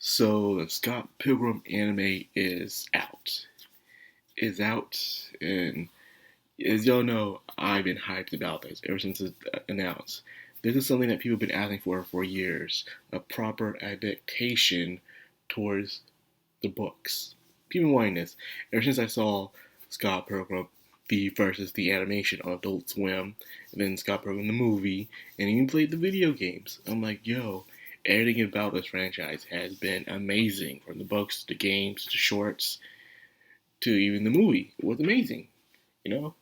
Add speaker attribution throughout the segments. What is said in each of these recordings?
Speaker 1: So the Scott Pilgrim anime is out. Is out, and as y'all know, I've been hyped about this ever since it's announced. This is something that people have been asking for years. A proper adaptation towards the books. People wanting this ever since I saw Scott Pilgrim the versus the animation on Adult Swim, and then Scott Pilgrim the movie, and even played the video games. I'm like, yo, everything about this franchise has been amazing. From the books to the games to shorts to even the movie. It was amazing. You know,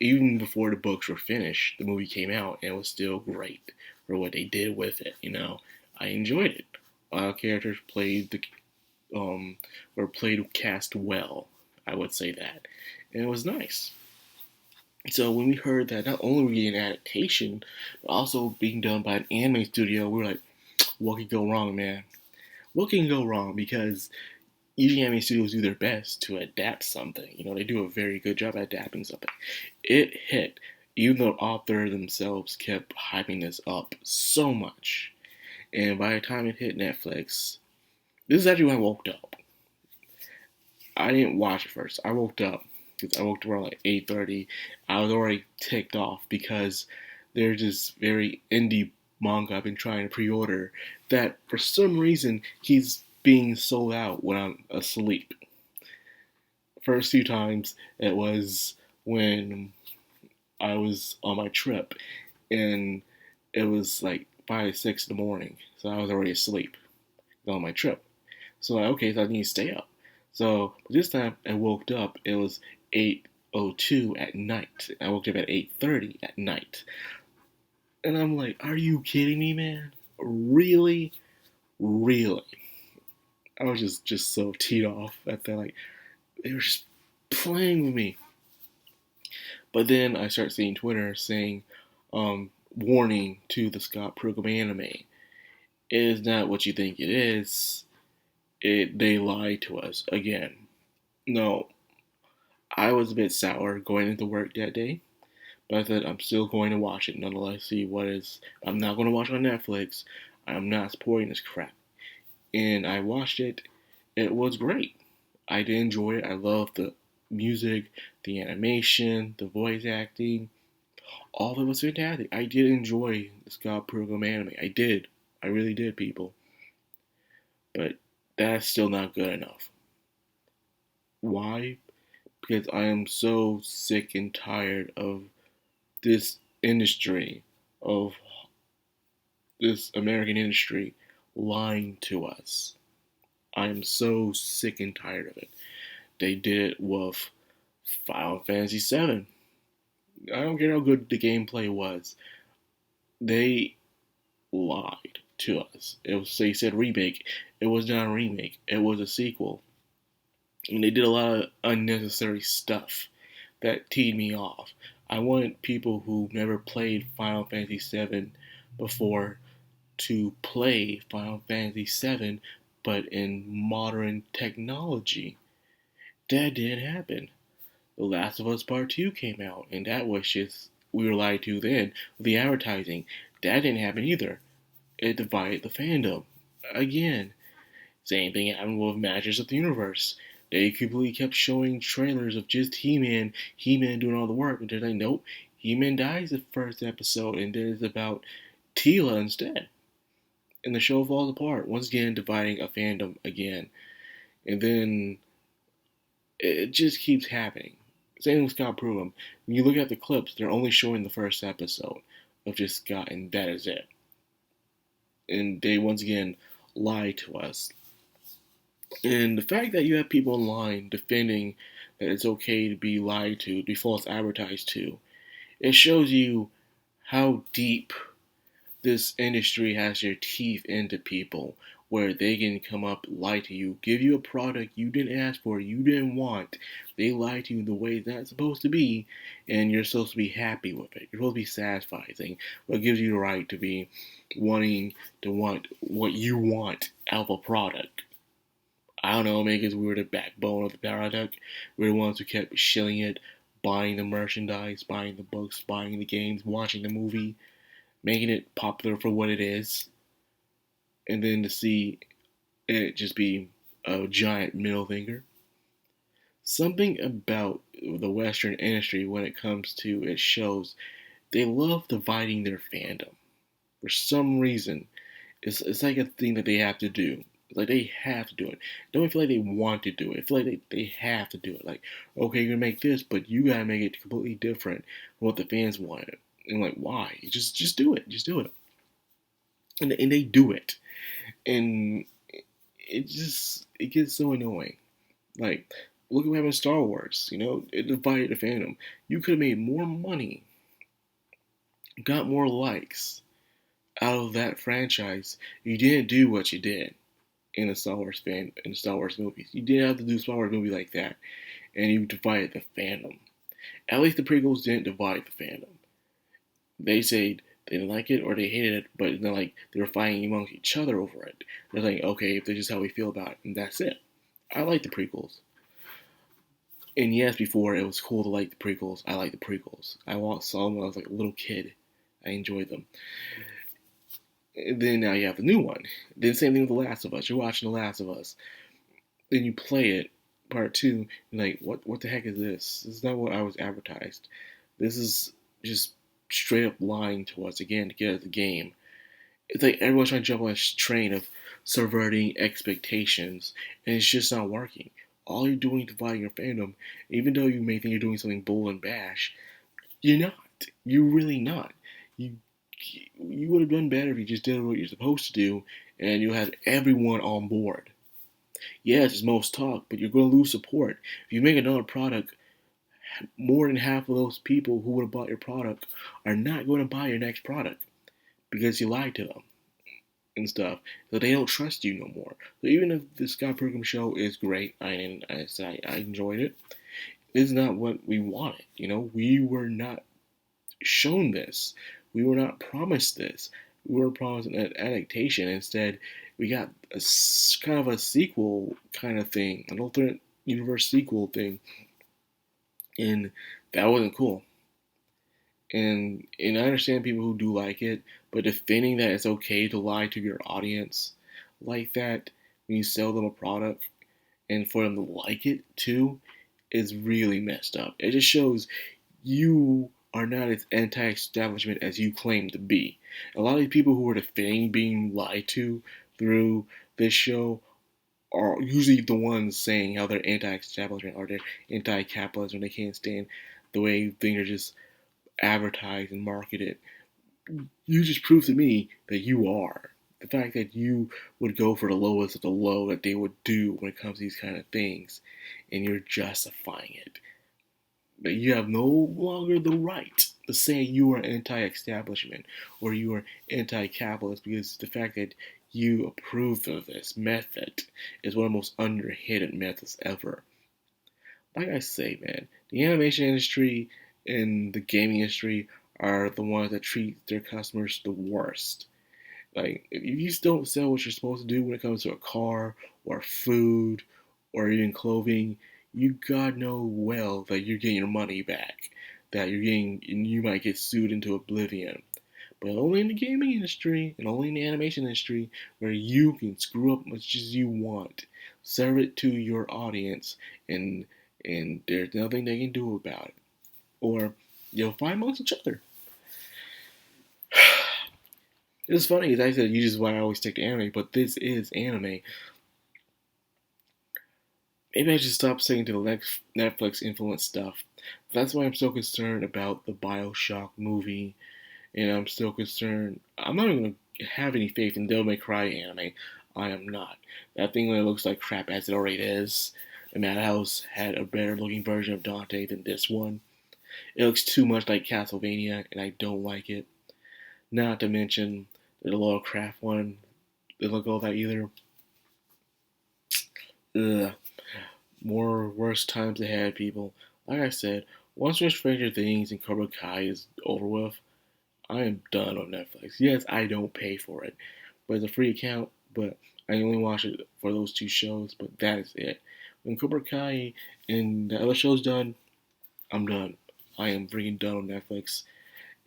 Speaker 1: even before the books were finished, the movie came out and it was still great for what they did with it. I enjoyed it. All characters played the or played cast well. I would say that, and it was nice. So when we heard that not only were we getting an adaptation, but also being done by an anime studio, we were like, what could go wrong, man? What can go wrong? Because usually anime studios do their best to adapt something. They do a very good job at adapting something. It hit, even though the author themselves kept hyping this up so much. And by the time it hit Netflix, this is actually when I woke up. I didn't watch it first. I woke up because I woke up around like 8:30. I was already ticked off because there's this very indie manga I've been trying to pre-order that for some reason he's being sold out when I'm asleep. First few times it was when I was on my trip and it was like 5 6 in the morning, so I was already asleep on my trip. So okay, so I need to stay up. So this time I woke up. It was 8:02 at night. I woke up at 8:30 at night, and I'm like, "Are you kidding me, man? Really, really?" I was just so teed off. I felt like they were just playing with me. But then I start seeing Twitter saying, "Warning to the Scott Pilgrim anime. It is not what you think it is. They lied to us again." No, I was a bit sour going into work that day, but I said I'm still going to watch it nonetheless. See what is. I'm not going to watch it on Netflix. I'm not supporting this crap. And I watched it. It was great. I did enjoy it. I loved the music, the animation, the voice acting. All of it was fantastic. I did enjoy the Scott Pilgrim anime. I did. I really did, people. But that's still not good enough. Why? Because I am so sick and tired of this industry, of this American industry lying to us. I am so sick and tired of it. They did it with Final Fantasy VII. I don't care how good the gameplay was. They lied to us. They said remake. It was not a remake. It was a sequel. And they did a lot of unnecessary stuff that teed me off. I wanted people who never played Final Fantasy VII before to play Final Fantasy VII, but in modern technology. That didn't happen. The Last of Us Part 2 came out, and that was just, we were lied to then. The advertising, that didn't happen either. It divided the fandom. Again, same thing happened with Masters of the Universe. They completely kept showing trailers of just He-Man, He-Man doing all the work, and they're like, nope, He-Man dies the first episode, and then it's about Teela instead. And the show falls apart, once again dividing a fandom again. And then it just keeps happening. Same with Scott Pilgrim. When you look at the clips, they're only showing the first episode of just Scott, and that is it. And they once again lie to us. And the fact that you have people online defending that it's okay to be lied to, be false advertised to, it shows you how deep this industry has their teeth into people, where they can come up, lie to you, give you a product you didn't ask for, you didn't want. They lie to you the way it's not supposed to be, and you're supposed to be happy with it. You're supposed to be satisfied. What gives you the right to be wanting to want what you want out of a product? I don't know, maybe because we were the backbone of the product. We were the ones who kept shilling it, buying the merchandise, buying the books, buying the games, watching the movie, making it popular for what it is. And then to see it just be a giant middle finger. Something about the Western industry when it comes to its shows, they love dividing their fandom. For some reason, it's like a thing that they have to do. It's like they have to do it. Don't even feel like they want to do it. I feel like they have to do it. Like, okay, you're gonna make this, but you gotta make it completely different from what the fans wanted. And like, why? Just do it. Just do it. And they do it. And it gets so annoying. Like, look at what happened in Star Wars. You know, it divided the fandom. You could have made more money, got more likes out of that franchise. You didn't do what you did in the Star Wars movies. You didn't have to do a Star Wars movie like that, and you divided the fandom. At least the prequels didn't divide the fandom. They said they didn't like it or they hated it, but it's not like they were fighting amongst each other over it. They're like, okay, if this is how we feel about it, and that's it. I like the prequels. And yes, before it was cool to like the prequels. I like the prequels. I saw them when I was like a little kid. I enjoyed them. And then now you have the new one. Then same thing with The Last of Us. You're watching The Last of Us. Then you play it, part two, and like, what the heck is this? This is not what I was advertised. This is just straight up lying to us again to get at the game. It's like everyone's trying to jump on this train of subverting expectations, and it's just not working. All you're doing is dividing your fandom. Even though you may think you're doing something bold and bash, you're not. You're really not. You you would have done better if you just did what you're supposed to do, and you had everyone on board. Yes, it's most talk, but you're going to lose support. If you make another product, more than half of those people who would have bought your product are not going to buy your next product because you lied to them and stuff. So they don't trust you no more. So even if the Scott Pilgrim show is great, I enjoyed it, it's not what we wanted. You know, we were not shown this. We were not promised this. We were promised an adaptation. Instead, we got a kind of a sequel kind of thing, an alternate universe sequel thing, and that wasn't cool. And I understand people who do like it, but defending that it's okay to lie to your audience like that when you sell them a product and for them to like it too is really messed up. It just shows you are not as anti-establishment as you claim to be. A lot of the people who are defending being lied to through this show are usually the ones saying how they're anti-establishment or they're anti-capitalist when they can't stand the way things are just advertised and marketed. You just prove to me that you are. The fact that you would go for the lowest of the low that they would do when it comes to these kind of things, and you're justifying it. That you have no longer the right to say you are anti-establishment or you are anti-capitalist because the fact that you approve of this method is one of the most underrated methods ever. Like I say, man, the animation industry and the gaming industry are the ones that treat their customers the worst. Like, if you just don't sell what you're supposed to do when it comes to a car or food or even clothing, you gotta know well that you're getting your money back. That you might get sued into oblivion. But only in the gaming industry and only in the animation industry where you can screw up as much as you want. Serve it to your audience and there's nothing they can do about it. Or you'll fight amongst each other. It's funny, as I said, you just why I always stick to anime, but this is anime. Maybe I should stop saying to the next Netflix influence stuff. That's why I'm so concerned about the Bioshock movie, and I'm still concerned. I'm not even gonna have any faith in Devil May Cry anime. I am not. That thing really looks like crap as it already is. And Madhouse had a better looking version of Dante than this one. It looks too much like Castlevania, and I don't like it. Not to mention the Laura Craft one. Didn't look all that either. Ugh. More worse times ahead, people. Like I said, once Stranger Things and Cobra Kai is over with, I am done on Netflix. Yes, I don't pay for it, but it's a free account. But I only watch it for those two shows. But that is it. When Cobra Kai and the other show's done, I'm done. I am freaking done on Netflix.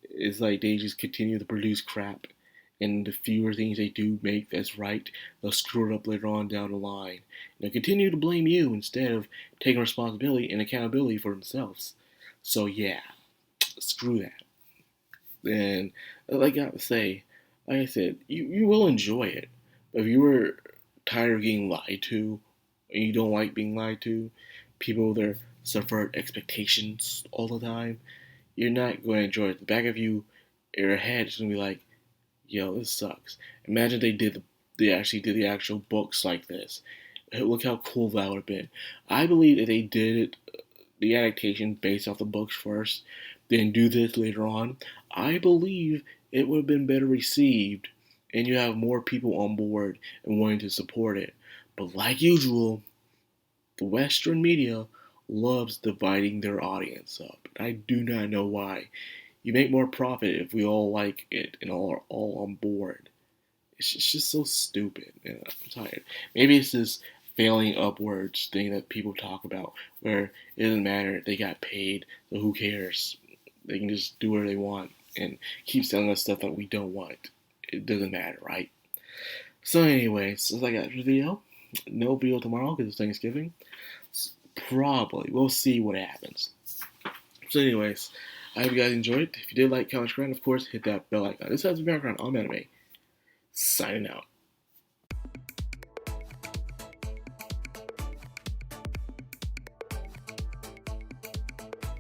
Speaker 1: It's like they just continue to produce crap, And the fewer things they do make that's right, they'll screw it up later on down the line. And they'll continue to blame you instead of taking responsibility and accountability for themselves. So yeah, screw that. And like I say, like I said, you will enjoy it. But if you were tired of getting lied to, and you don't like being lied to, people that suffer expectations all the time, you're not going to enjoy it. The back of your head is going to be like, yo, this sucks. Imagine they actually did the actual books like this. Look how cool that would have been. I believe if they did it, the adaptation based off the books first, then do this later on, I believe it would have been better received, and you have more people on board and wanting to support it. But like usual, the Western media loves dividing their audience up. I do not know why. You make more profit if we all like it and all are all on board. It's just so stupid. And I'm tired. Maybe it's this failing upwards thing that people talk about, where it doesn't matter. They got paid, so who cares? They can just do whatever they want and keep selling us stuff that we don't want. It doesn't matter, right? So anyway, since I got the video, no video tomorrow because it's Thanksgiving. Probably. We'll see what happens. So anyways, I hope you guys enjoyed. If you did like, comment, subscribe, of course, hit that bell icon. This has been Background on Anime. Signing out.